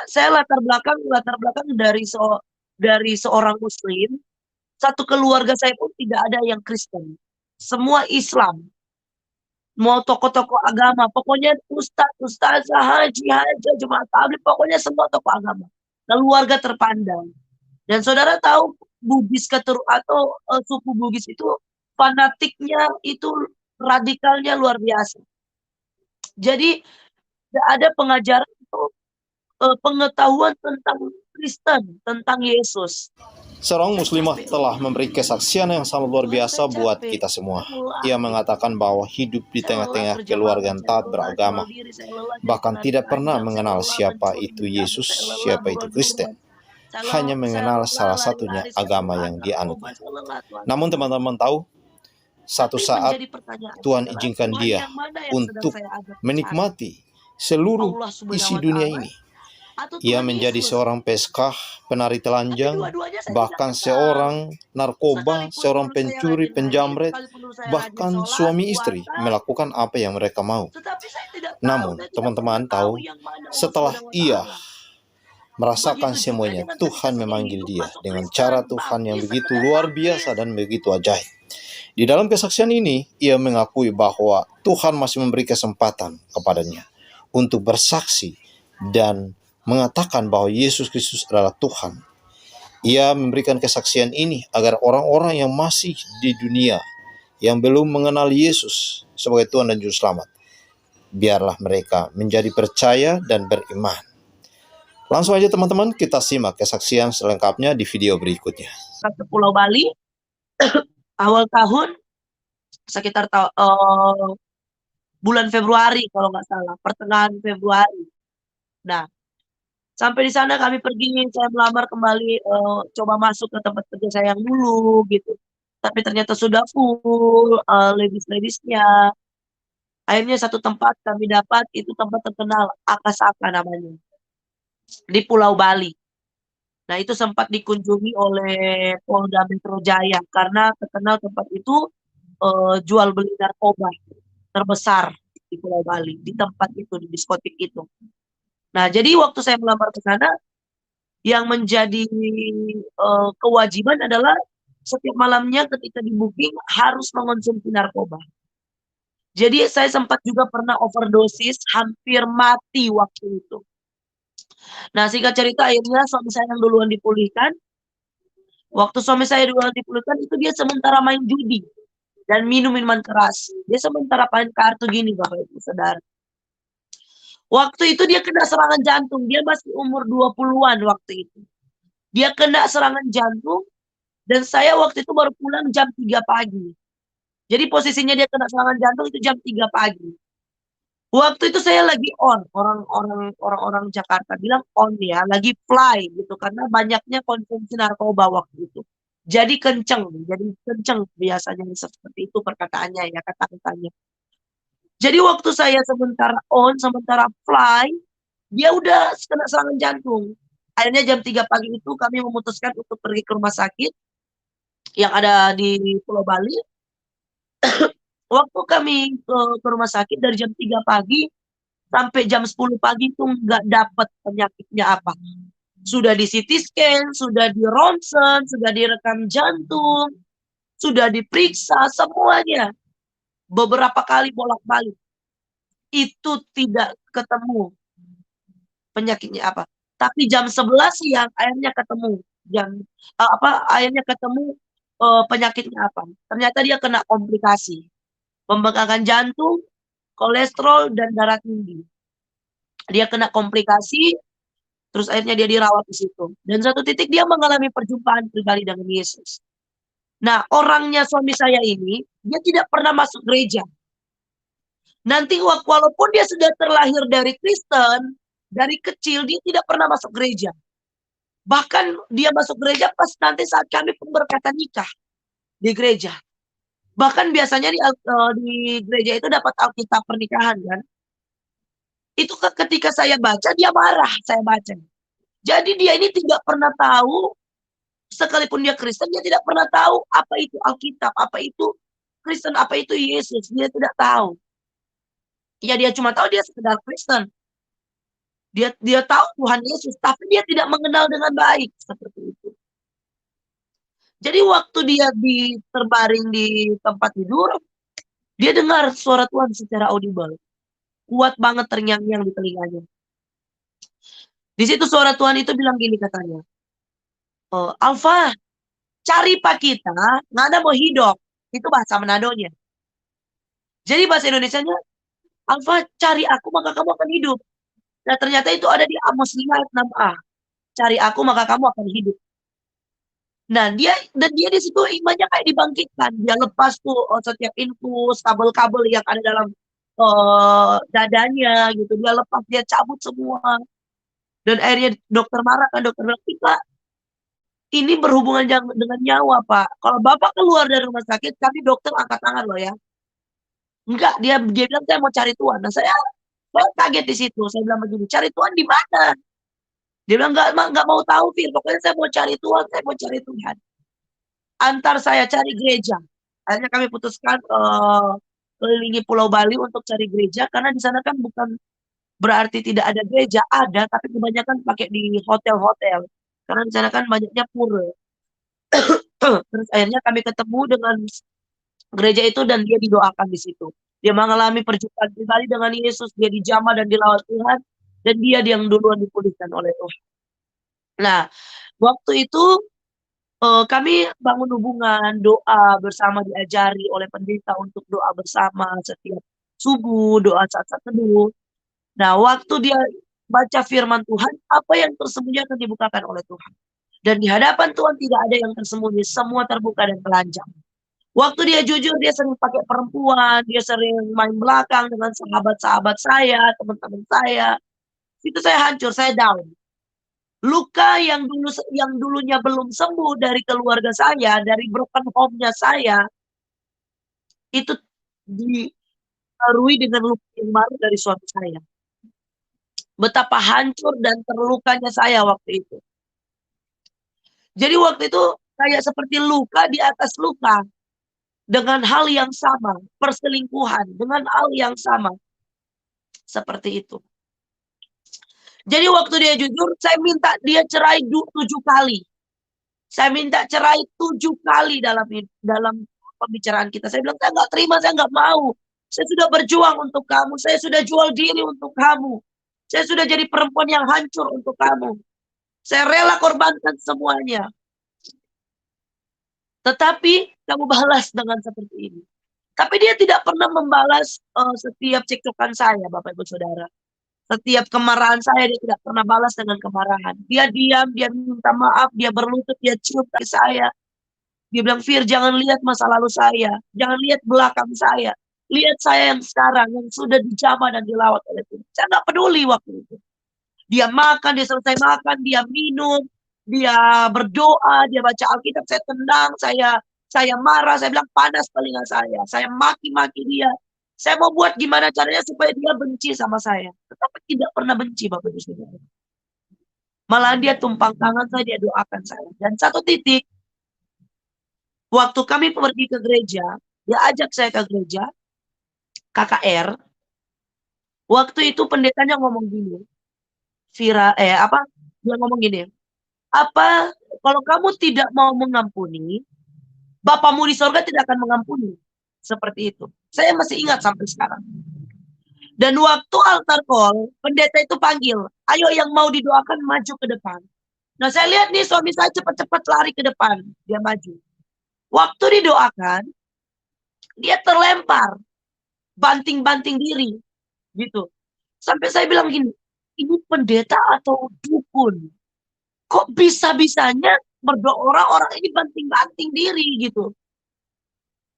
Saya latar belakang dari seorang Muslim. Satu keluarga saya pun tidak ada yang Kristen. Semua Islam. Mau tokoh-tokoh agama, pokoknya ustadz, ustazah, haji, haja, jemaat tabligh, pokoknya semua tokoh agama. Keluarga terpandang. Dan saudara tahu Bugis atau suku Bugis itu fanatiknya itu radikalnya luar biasa. Jadi tidak ada pengajaran atau pengetahuan tentang Kristen, tentang Yesus. Seorang muslimah telah memberi kesaksian yang sangat luar biasa buat kita semua. Ia mengatakan bahwa hidup di tengah-tengah keluarga yang taat beragama, bahkan tidak pernah mengenal siapa itu Yesus, siapa itu Kristen. Hanya mengenal salah satunya agama yang dianutnya. Namun teman-teman tahu, satu saat Tuhan izinkan dia untuk menikmati seluruh isi dunia ini. Ia menjadi seorang peskah, penari telanjang, bahkan seorang narkoba, seorang pencuri, penjamret, bahkan suami istri melakukan apa yang mereka mau. Namun, teman-teman tahu, setelah ia merasakan semuanya, Tuhan memanggil dia dengan cara Tuhan yang begitu luar biasa dan begitu ajaib. Di dalam kesaksian ini, ia mengakui bahwa Tuhan masih memberi kesempatan kepadanya untuk bersaksi dan mengatakan bahwa Yesus Kristus adalah Tuhan. Ia memberikan kesaksian ini agar orang-orang yang masih di dunia, yang belum mengenal Yesus sebagai Tuhan dan Juru Selamat, biarlah mereka menjadi percaya dan beriman. Langsung aja teman-teman, kita simak kesaksian selengkapnya di video berikutnya. Ke Pulau Bali, awal tahun, sekitar bulan Februari kalau nggak salah, pertengahan Februari. Nah, sampai di sana kami pergi, saya melamar kembali, coba masuk ke tempat kerja saya yang dulu gitu. Tapi ternyata sudah full, ladies-ladiesnya. Akhirnya satu tempat kami dapat, itu tempat terkenal, Akasaka namanya. Di Pulau Bali. Nah, itu sempat dikunjungi oleh Polda Metro Jaya karena terkenal tempat itu jual beli narkoba terbesar di Pulau Bali, di tempat itu, di diskotik itu. Nah, jadi waktu saya melamar ke sana, yang menjadi kewajiban adalah setiap malamnya ketika di booking harus mengonsumsi narkoba. Jadi saya sempat juga pernah overdosis, hampir mati waktu itu. Nah, singkat cerita akhirnya suami saya yang duluan dipulihkan. Waktu suami saya duluan dipulihkan itu dia sementara main judi dan minum minuman keras. Dia sementara main kartu gini Bapak Ibu Saudara. Waktu itu dia kena serangan jantung. Dia masih umur 20-an waktu itu. Dia kena serangan jantung dan saya waktu itu baru pulang jam 3 pagi. Jadi posisinya dia kena serangan jantung itu jam 3 pagi. Waktu itu saya lagi on, orang-orang Jakarta bilang on ya, lagi fly gitu karena banyaknya konsumsi narkoba waktu itu. Jadi kenceng biasanya seperti itu perkataannya ya, kata-katanya. Jadi waktu saya sementara on, sementara fly, dia udah kena serangan jantung. Akhirnya jam 3 pagi itu kami memutuskan untuk pergi ke rumah sakit yang ada di Pulau Bali. Waktu kami ke rumah sakit dari jam 3 pagi sampai jam 10 pagi itu nggak dapat penyakitnya apa. Sudah di CT scan, sudah di ronsen, sudah direkam jantung, sudah diperiksa semuanya. Beberapa kali bolak-balik. Itu tidak ketemu penyakitnya apa. Tapi jam 11 siang akhirnya ketemu akhirnya ketemu penyakitnya apa. Ternyata dia kena komplikasi. Pembengkakan jantung, kolesterol dan darah tinggi. Dia kena komplikasi, terus akhirnya dia dirawat di situ. Dan satu titik dia mengalami perjumpaan pribadi dengan Yesus. Nah, orangnya suami saya ini, dia tidak pernah masuk gereja. Nanti walaupun dia sudah terlahir dari Kristen, dari kecil dia tidak pernah masuk gereja. Bahkan dia masuk gereja pas nanti saat kami pemberkatan nikah di gereja. Bahkan biasanya di gereja itu dapat Alkitab pernikahan kan. Itu ketika saya baca, dia marah saya baca. Jadi dia ini tidak pernah tahu, sekalipun dia Kristen, dia tidak pernah tahu apa itu Alkitab, apa itu Kristen, apa itu Yesus. Dia tidak tahu. Ya dia cuma tahu dia sekedar Kristen. Dia tahu Tuhan Yesus, tapi dia tidak mengenal dengan baik seperti itu. Jadi waktu dia terbaring di tempat tidur, dia dengar suara Tuhan secara audible. Kuat banget terngiang-ngiang di telinganya. Di situ suara Tuhan itu bilang gini katanya, Alfa, cari Pak kita, nggak ada mau hidup. Itu bahasa Manadonya. Jadi bahasa Indonesianya, Alfa, cari aku maka kamu akan hidup. Nah ternyata itu ada di Amos 5 ayat 6a. Cari aku maka kamu akan hidup. Nah dia di situ imannya kayak dibangkitkan. Dia lepas tuh setiap infus, kabel-kabel yang ada dalam dadanya gitu. Dia lepas, dia cabut semua. Dan akhirnya dokter marah kan, dokter bilang, Pak, ini berhubungan dengan nyawa Pak. Kalau Bapak keluar dari rumah sakit, kami dokter angkat tangan loh ya. Enggak, dia bilang saya mau cari Tuhan. Nah saya kaget di situ. Saya bilang begini, cari Tuhan di mana? Dia bilang enggak mau tahu Fir. Pokoknya saya mau cari Tuhan, saya mau cari Tuhan. Antar saya cari gereja. Akhirnya kami putuskan kelilingi Pulau Bali untuk cari gereja karena di sana kan bukan berarti tidak ada gereja, ada, tapi kebanyakan pakai di hotel-hotel. Karena di sana kan banyaknya pura. Terus akhirnya kami ketemu dengan gereja itu dan dia didoakan di situ. Dia mengalami perjumpaan pribadi dengan Yesus, dia dijamah dan dilawat Tuhan, dan dia yang duluan dipulihkan oleh Tuhan. Nah, waktu itu kami bangun hubungan, doa bersama, diajari oleh pendeta untuk doa bersama setiap subuh, doa saat-saat teduh. Nah, waktu dia baca firman Tuhan, apa yang tersembunyi akan dibukakan oleh Tuhan. Dan di hadapan Tuhan tidak ada yang tersembunyi, semua terbuka dan telanjang. Waktu dia jujur, dia sering pakai perempuan, dia sering main belakang dengan sahabat-sahabat saya, teman-teman saya. Itu saya hancur, saya down. Luka yang dulunya belum sembuh dari keluarga saya, dari broken home-nya saya, itu dibarui dengan luka yang baru dari suami saya. Betapa hancur dan terlukanya saya waktu itu. Jadi waktu itu kayak seperti luka di atas luka. Dengan hal yang sama, perselingkuhan, dengan hal yang sama. Seperti itu. Jadi waktu dia jujur, saya minta dia cerai 7 kali. Saya minta cerai 7 kali dalam pembicaraan kita. Saya bilang, saya nggak terima, saya nggak mau. Saya sudah berjuang untuk kamu. Saya sudah jual diri untuk kamu. Saya sudah jadi perempuan yang hancur untuk kamu. Saya rela korbankan semuanya. Tetapi kamu balas dengan seperti ini. Tapi dia tidak pernah membalas setiap cekcokan saya, Bapak Ibu Saudara. Setiap kemarahan saya, dia tidak pernah balas dengan kemarahan. Dia diam, dia minta maaf, dia berlutut, dia cium kaki saya. Dia bilang, Fir, jangan lihat masa lalu saya. Jangan lihat belakang saya. Lihat saya yang sekarang, yang sudah dijamah dan dilawat oleh Tuhan. Saya nggak peduli waktu itu. Dia makan, dia selesai makan, dia minum, dia berdoa, dia baca Alkitab, saya tendang, saya marah, saya bilang panas telinga saya maki-maki dia. Saya mau buat gimana caranya supaya dia benci sama saya. Tetapi tidak pernah benci, Bapak Ibu Saudara. Malah dia tumpang tangan saya, dia doakan saya. Dan satu titik, waktu kami pergi ke gereja, dia ajak saya ke gereja, KKR. Waktu itu pendetanya ngomong gini, dia ngomong gini, apa kalau kamu tidak mau mengampuni, Bapamu di sorga tidak akan mengampuni. Seperti itu. Saya masih ingat sampai sekarang. Dan waktu altar call, pendeta itu panggil, ayo yang mau didoakan maju ke depan. Nah saya lihat nih suami saya cepat-cepat lari ke depan. Dia maju. Waktu didoakan, dia terlempar. Banting-banting diri. Gitu. Sampai saya bilang gini, ini pendeta atau dukun? Kok bisa-bisanya berdoa orang ini banting-banting diri gitu.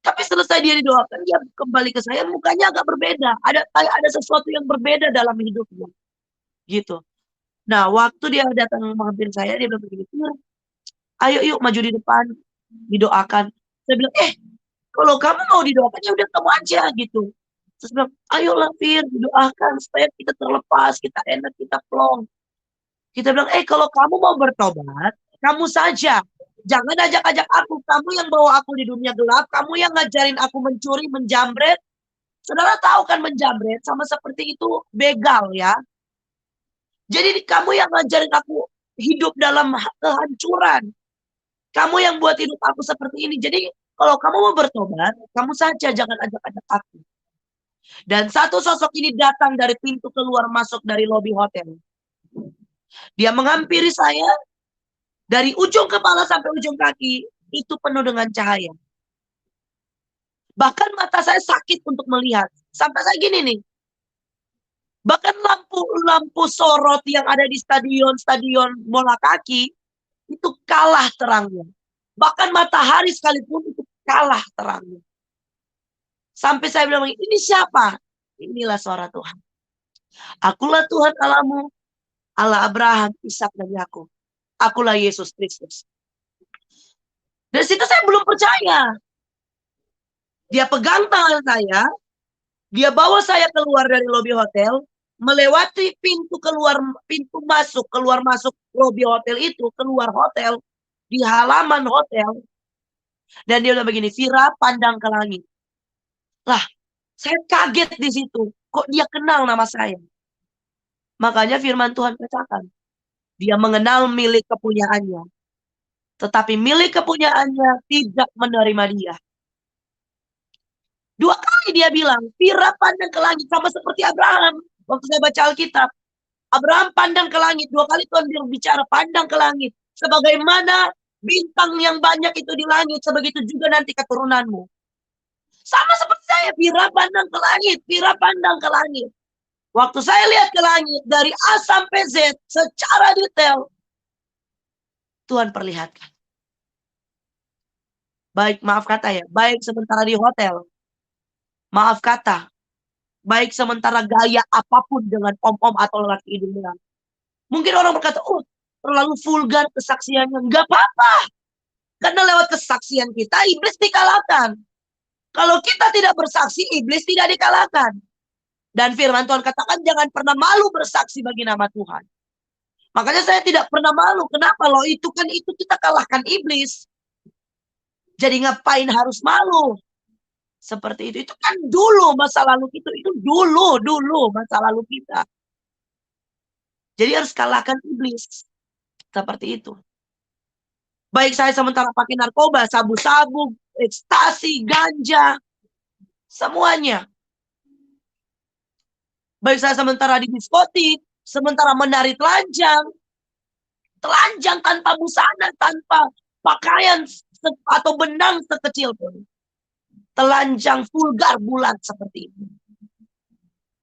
Tapi selesai dia didoakan, dia kembali ke saya, mukanya agak berbeda. Ada sesuatu yang berbeda dalam hidupnya. Gitu. Nah, waktu dia datang menghampiri saya, dia bilang begini, ayo yuk maju di depan, didoakan. Saya bilang, kalau kamu mau didoakan, ya udah kamu aja gitu. Terus bilang, ayolah Fir, didoakan supaya kita terlepas, kita enak, kita plong. Kita bilang, kalau kamu mau bertobat, kamu saja. Jangan ajak-ajak aku. Kamu yang bawa aku di dunia gelap. Kamu yang ngajarin aku mencuri, menjamret. Saudara tahu kan menjamret sama seperti itu begal ya. Jadi kamu yang ngajarin aku hidup dalam kehancuran. Kamu yang buat hidup aku seperti ini. Jadi kalau kamu mau bertobat, kamu saja jangan ajak-ajak aku. Dan satu sosok ini datang dari pintu keluar masuk dari lobi hotel. Dia menghampiri saya dari ujung kepala sampai ujung kaki. Itu penuh dengan cahaya. Bahkan mata saya sakit untuk melihat. Sampai saya gini nih. Bahkan lampu-lampu sorot yang ada di stadion bola kaki itu kalah terangnya. Bahkan matahari sekalipun itu kalah terangnya. Sampai saya bilang, ini siapa? Inilah suara Tuhan. Akulah Tuhan Allahmu, Allah Abraham, Ishak dan Yakub. Akulah Yesus Kristus. Dari situ saya belum percaya. Dia pegang tangan saya, dia bawa saya keluar dari lobi hotel, melewati pintu keluar masuk lobi hotel itu, keluar hotel, di halaman hotel. Dan dia bilang begini, Vira, pandang ke langit. Lah, saya kaget di situ. Kok dia kenal nama saya? Makanya firman Tuhan katakan, dia mengenal milik kepunyaannya. Tetapi milik kepunyaannya tidak menerima dia. 2 kali dia bilang, Vira pandang ke langit, sama seperti Abraham. Waktu saya baca Alkitab, Abraham pandang ke langit. 2 kali Tuhan bicara pandang ke langit. Sebagaimana bintang yang banyak itu di langit, sebegitu juga nanti keturunanmu. Sama seperti saya, Vira pandang ke langit, Vira pandang ke langit. Waktu saya lihat ke langit, dari A sampai Z, secara detail, Tuhan perlihatkan. Baik, maaf kata ya, baik sementara di hotel, maaf kata, baik sementara gaya apapun dengan om-om atau lelaki hidung belang. Mungkin orang berkata, oh terlalu vulgar kesaksiannya. Enggak apa-apa. Karena lewat kesaksian kita, iblis dikalahkan. Kalau kita tidak bersaksi, iblis tidak dikalahkan. Dan firman Tuhan katakan, jangan pernah malu bersaksi bagi nama Tuhan. Makanya saya tidak pernah malu. Kenapa? Loh itu kita kalahkan iblis. Jadi ngapain harus malu? Seperti itu. Itu kan dulu masa lalu kita. Itu dulu masa lalu kita. Jadi harus kalahkan iblis. Seperti itu. Baik saya sementara pakai narkoba, sabu-sabu, ekstasi, ganja. Semuanya. Baik saya sementara di diskotik, sementara menari telanjang. Telanjang tanpa busana, tanpa pakaian atau benang sekecil pun. Telanjang vulgar bulat seperti itu.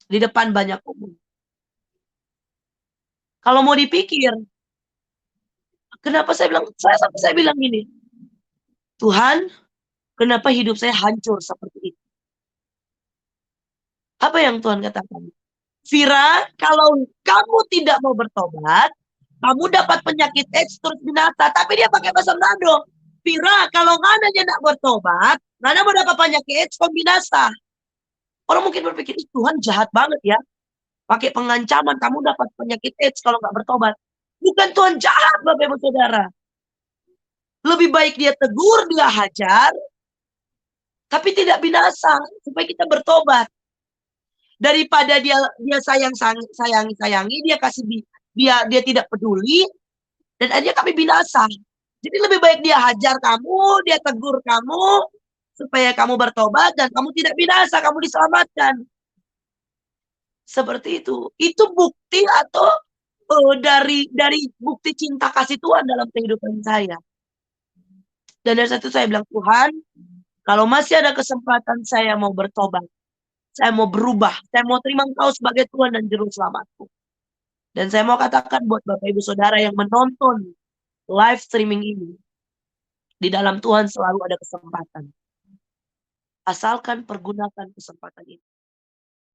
Di depan banyak umum. Kalau mau dipikir, kenapa saya bilang gini, Tuhan, kenapa hidup saya hancur seperti itu? Apa yang Tuhan katakan? Vira, kalau kamu tidak mau bertobat, kamu dapat penyakit AIDS terus binasa. Tapi dia pakai bahasa Manado. Vira, kalau Ngana tidak bertobat, Ngana mau dapat penyakit AIDS binasa. Orang mungkin berpikir, Tuhan jahat banget ya. Pakai pengancaman, kamu dapat penyakit AIDS kalau nggak bertobat. Bukan Tuhan jahat, Bapak Ibu Saudara. Lebih baik dia tegur, dia hajar, tapi tidak binasa, supaya kita bertobat. Daripada dia sayangi, dia kasih dia tidak peduli, dan akhirnya kami binasa. Jadi lebih baik dia hajar kamu, dia tegur kamu, supaya kamu bertobat dan kamu tidak binasa, kamu diselamatkan. Seperti itu. Itu bukti atau dari bukti cinta kasih Tuhan dalam kehidupan saya. Dan dari situ saya bilang, Tuhan, kalau masih ada kesempatan saya mau bertobat, saya mau berubah, saya mau terima Engkau sebagai Tuhan dan Juru Selamatku. Dan saya mau katakan buat Bapak Ibu Saudara yang menonton live streaming ini, di dalam Tuhan selalu ada kesempatan. Asalkan pergunakan kesempatan ini.